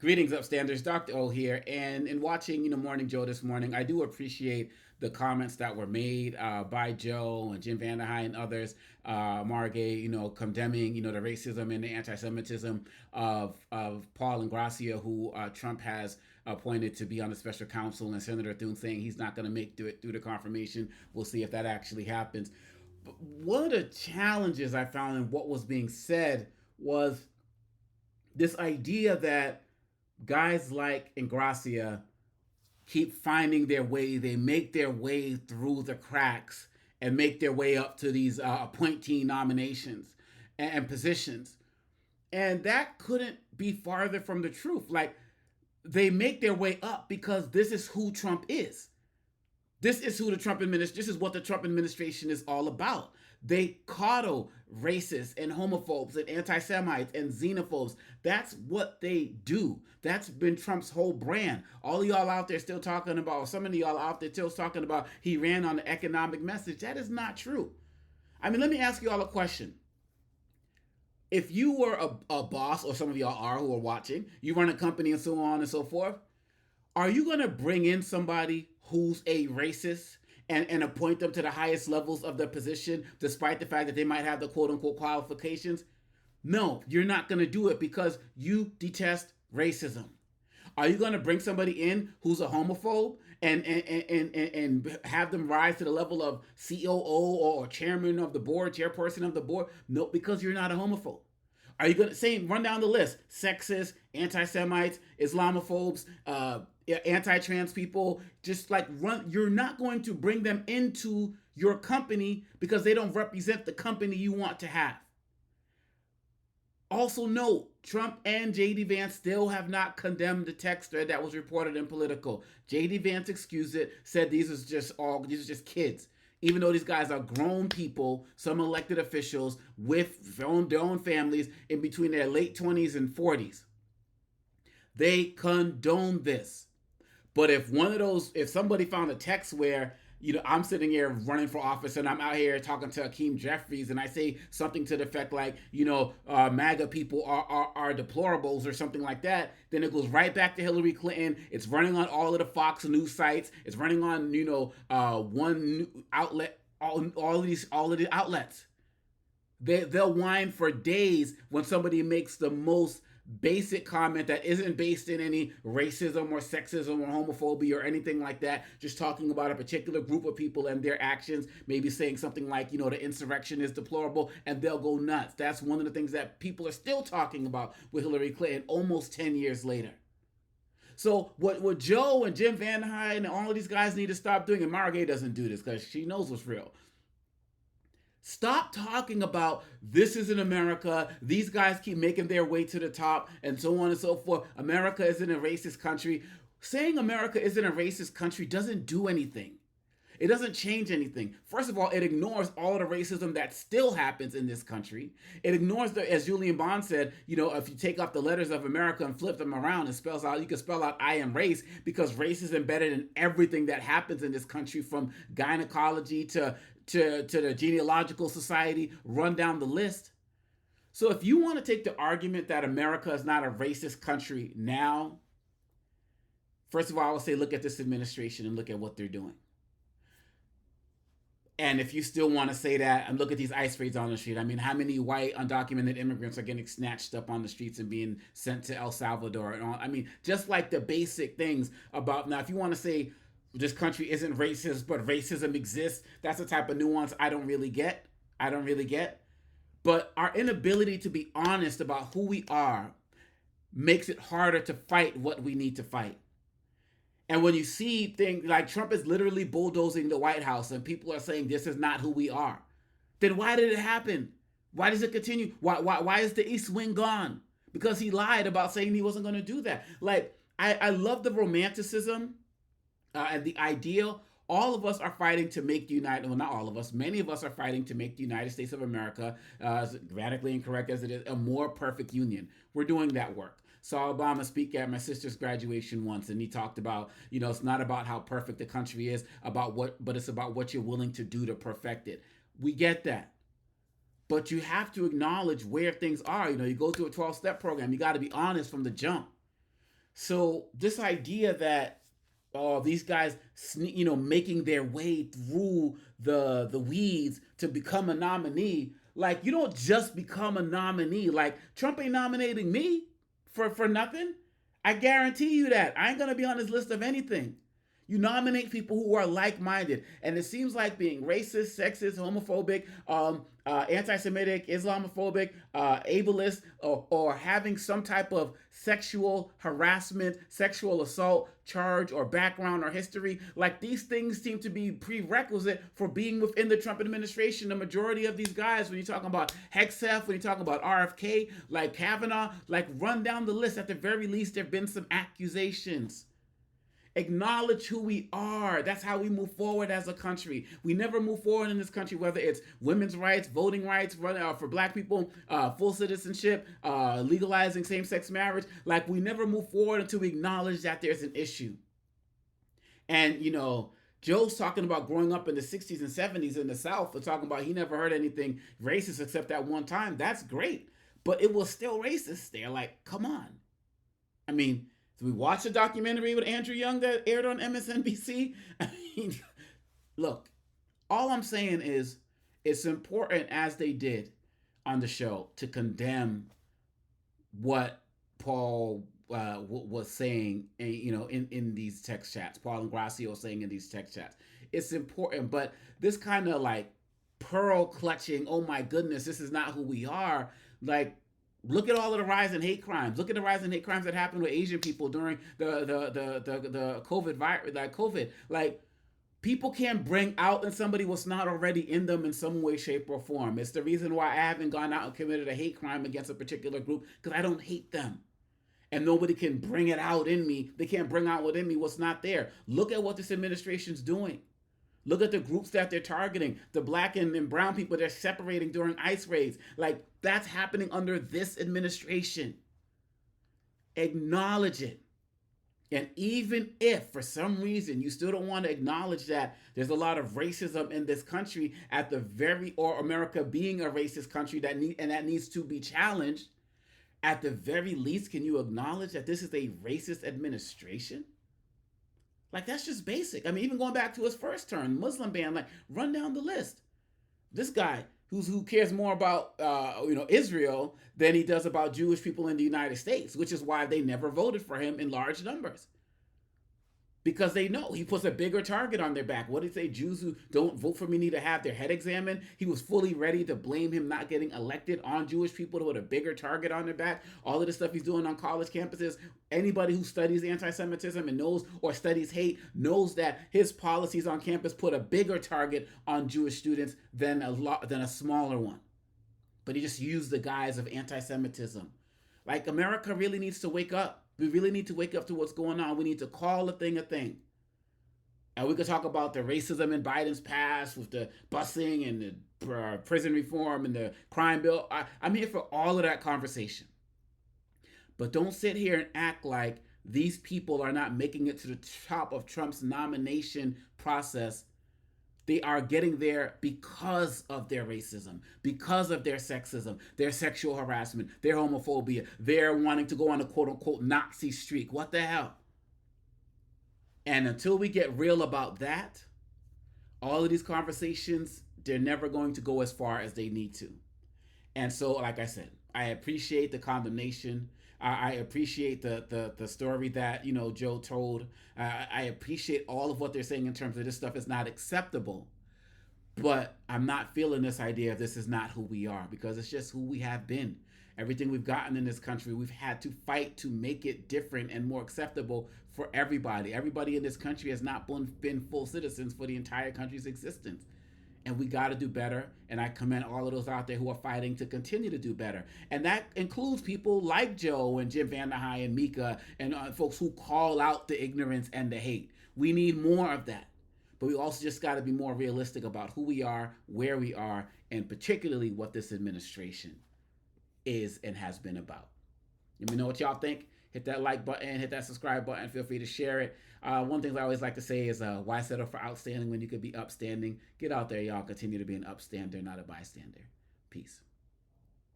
Greetings, upstanders. Dr. O here. And in watching, Morning Joe this morning, I do appreciate the comments that were made by Joe and Jim Vanderheide and others, Margay, condemning, the racism and the anti-Semitism of Paul Ingrassia, who Trump has appointed to be on the special counsel, and Senator Thune saying he's not going to make it through the confirmation. We'll see if that actually happens. But one of the challenges I found in what was being said was this idea that guys like Ingrassia keep finding their way. They make their way through the cracks and make their way up to these appointee nominations and positions. And that couldn't be farther from the truth. Like, they make their way up because this is who Trump is. This is who the Trump administration, this is what the Trump administration is all about. They coddle racists and homophobes and anti-Semites and xenophobes. That's what they do. That's been Trump's whole brand. All of y'all out there still talking about, or some of y'all out there still talking about he ran on the economic message. That is not true. I mean, let me ask you all a question. If you were a boss, or some of y'all are who are watching, you run a company and so on and so forth, are you going to bring in somebody who's a racist and appoint them to the highest levels of their position, despite the fact that they might have the quote unquote qualifications? No, you're not going to do it because you detest racism. Are you going to bring somebody in who's a homophobe and have them rise to the level of COO or chairman of the board, chairperson of the board? No, because you're not a homophobe. Are you going to say, run down the list? Sexists, anti-Semites, Islamophobes, anti-trans people, just like run. You're not going to bring them into your company because they don't represent the company you want to have. Also note, Trump and J.D. Vance still have not condemned the text thread that was reported in Politico. J.D. Vance excused it, said these are just kids. Even though these guys are grown people, some elected officials with their own families in between their late 20s and 40s. They condone this. But if somebody found a text where, I'm sitting here running for office and I'm out here talking to Hakeem Jeffries and I say something to the effect like, MAGA people are deplorables or something like that, then it goes right back to Hillary Clinton. It's running on all of the Fox News sites. It's running on, one outlet, all of the outlets. They'll whine for days when somebody makes the most basic comment that isn't based in any racism or sexism or homophobia or anything like that, just talking about a particular group of people and their actions, maybe saying something like, the insurrection is deplorable, and they'll go nuts. That's one of the things that people are still talking about with Hillary Clinton almost 10 years later. So what Joe and Jim Vanderheide and all of these guys need to stop doing, and Margay doesn't do this because she knows what's real. Stop talking about this isn't America. These guys keep making their way to the top and so on and so forth. America isn't a racist country. Saying America isn't a racist country doesn't do anything. It doesn't change anything. First of all, it ignores all the racism that still happens in this country. It ignores as Julian Bond said, if you take off the letters of America and flip them around, you can spell out I am race, because race is embedded in everything that happens in this country, from gynecology to the genealogical society, run down the list. So if you want to take the argument that America is not a racist country now, first of all, I would say look at this administration and look at what they're doing. And if you still want to say that, and look at these ICE raids on the street. I mean, how many white undocumented immigrants are getting snatched up on the streets and being sent to El Salvador? And all, I mean, just like the basic things about, now, if you want to say this country isn't racist, but racism exists, that's the type of nuance I don't really get. But our inability to be honest about who we are makes it harder to fight what we need to fight. And when you see things like Trump is literally bulldozing the White House and people are saying this is not who we are, then why did it happen? Why does it continue? Why is the East Wing gone? Because he lied about saying he wasn't going to do that. Like, I love the romanticism and the ideal. All of us are fighting to make the United, well, not all of us, many of us are fighting to make the United States of America, as radically incorrect as it is, a more perfect union. We're doing that work. Saw Obama speak at my sister's graduation once, and he talked about, it's not about how perfect the country is, but it's about what you're willing to do to perfect it. We get that. But you have to acknowledge where things are. You go through a 12-step program. You got to be honest from the jump. So this idea that these guys, making their way through the weeds to become a nominee, like you don't just become a nominee. Like Trump ain't nominating me for nothing. I guarantee you that I ain't gonna be on his list of anything. You nominate people who are like-minded, and it seems like being racist, sexist, homophobic, anti-Semitic, Islamophobic, ableist, or having some type of sexual harassment, sexual assault charge or background or history. Like these things seem to be prerequisite for being within the Trump administration. The majority of these guys, when you're talking about Hexef, when you're talking about RFK, like Kavanaugh, like run down the list. At the very least, there have been some accusations. Acknowledge who we are. That's how we move forward as a country. We never move forward in this country, whether it's women's rights, voting rights, for black people, full citizenship, legalizing same-sex marriage. Like we never move forward until we acknowledge that there's an issue. And Joe's talking about growing up in the 60s and 70s in the South and talking about he never heard anything racist except that one time. That's great. But it was still racist there. Like, come on. I mean, did we watch a documentary with Andrew Young that aired on MSNBC? I mean, look, all I'm saying is it's important, as they did on the show, to condemn what Paul was saying, in these text chats. Paul Ingrassia was saying in these text chats. It's important, but this kind of like pearl clutching, oh my goodness, this is not who we are. Like, look at all of the rise in hate crimes. Look at the rise in hate crimes that happened with Asian people during the COVID virus, like COVID. Like, people can't bring out in somebody what's not already in them in some way, shape, or form. It's the reason why I haven't gone out and committed a hate crime against a particular group, because I don't hate them. And nobody can bring it out in me. They can't bring out within me what's not there. Look at what this administration's doing. Look at the groups that they're targeting. The black and brown people they're separating during ICE raids. Like, that's happening under this administration. Acknowledge it. And even if, for some reason, you still don't want to acknowledge that there's a lot of racism in this country, or America being a racist country that needs to be challenged, at the very least, can you acknowledge that this is a racist administration? Like, that's just basic. I mean, even going back to his first term, Muslim ban, like, run down the list. This guy who cares more about Israel than he does about Jewish people in the United States, which is why they never voted for him in large numbers. Because they know he puts a bigger target on their back. What did he say? Jews who don't vote for me need to have their head examined. He was fully ready to blame him not getting elected on Jewish people to put a bigger target on their back. All of the stuff he's doing on college campuses. Anybody who studies anti-Semitism and knows or studies hate knows that his policies on campus put a bigger target on Jewish students than a smaller one. But he just used the guise of anti-Semitism. Like, America really needs to wake up. We really need to wake up to what's going on. We need to call a thing a thing. And we could talk about the racism in Biden's past with the busing and the prison reform and the crime bill. I'm here for all of that conversation. But don't sit here and act like these people are not making it to the top of Trump's nomination process. They are getting there because of their racism, because of their sexism, their sexual harassment, their homophobia, their wanting to go on a quote-unquote Nazi streak. What the hell? And until we get real about that, all of these conversations, they're never going to go as far as they need to. And so, like I said, I appreciate the condemnation. I appreciate the story that Joe told. I appreciate all of what they're saying in terms of this stuff is not acceptable. But I'm not feeling this idea of this is not who we are, because it's just who we have been. Everything we've gotten in this country, we've had to fight to make it different and more acceptable for everybody. Everybody in this country has not been full citizens for the entire country's existence. And we got to do better. And I commend all of those out there who are fighting to continue to do better. And that includes people like Joe and Jim Vandehei and Mika and folks who call out the ignorance and the hate. We need more of that. But we also just got to be more realistic about who we are, where we are, and particularly what this administration is and has been about. Let me know what y'all think. Hit that like button, hit that subscribe button. Feel free to share it. One thing I always like to say is, why settle for outstanding when you could be upstanding? Get out there, y'all. Continue to be an upstander, not a bystander. Peace.